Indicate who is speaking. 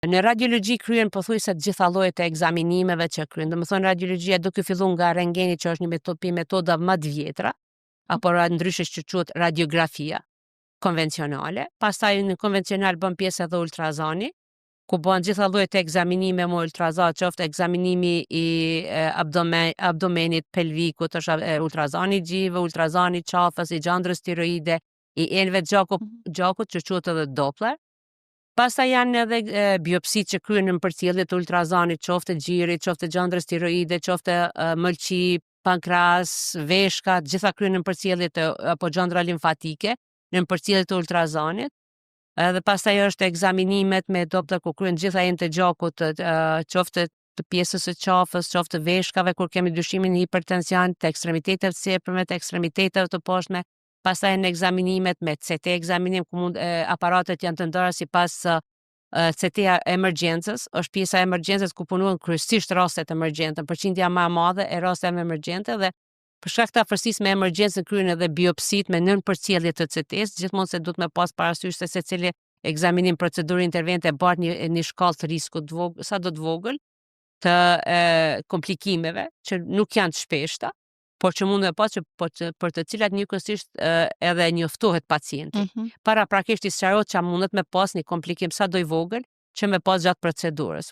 Speaker 1: Në radiologji kryen pothuajse të gjitha llojet e ekzaminimeve që kryen. Domethënë radiologjia duke filluar nga rentgeni që është një metoda më të vjetra, apo ndryshe që quhet radiografia konvencionale. Pastaj në konvencional bën pjesë edhe ultrazani, ku bën gjitha llojet e ekzaminime me ultrazan, qoftë ekzaminimi i abdomenit, pelvikut, është ultrazani i gjinjve, ultrazani i qafës, i gjandrës tiroide, i enëve të gjakut që quhet edhe Doppler. Pastaj janë edhe biopsitë që kryen në përcjellje të ultrazanit, qoftë gjirit, qoftë gjandrës tiroide, qoftë mëlçi, pankreas, veshka, gjitha kryen në përcjellje të apo gjandra limfatike në përcjellje të ultrazanit. Edhe pastaj është ekzaminimet me Doppler ku kryen gjitha enët e gjakut, qoftë të pjesës së qafës, qoftë të veshkave kur kemi dyshimin në hipertension, të ekstremitete të sipërme, të ekstremitete të poshtme. Pastaj në ekzaminimet me CT ekzaminim ku aparatet janë të ndëra sipas CT-ja emergjencës, është pjesa e emergjencës ku punohen kryesisht rastet emergjente, përqindja më e madhe e rasteve emergjente dhe për shkak të afërsisë me emergjencën kryen edhe biopsitë me nën përcjellje të CT-s, gjithmonë se duhet me pas parasysh se secili ekzaminim procedurë intervente bëhet një shkallë të riskut sado të vogël të komplikimeve që nuk janë të shpeshta, por që mund me pas që për të cilat njëkohësisht edhe njoftohet pacienti. Paraprakisht i sqarohet që mundet me pas një komplikim sado i vogël që me pas gjatë procedurës.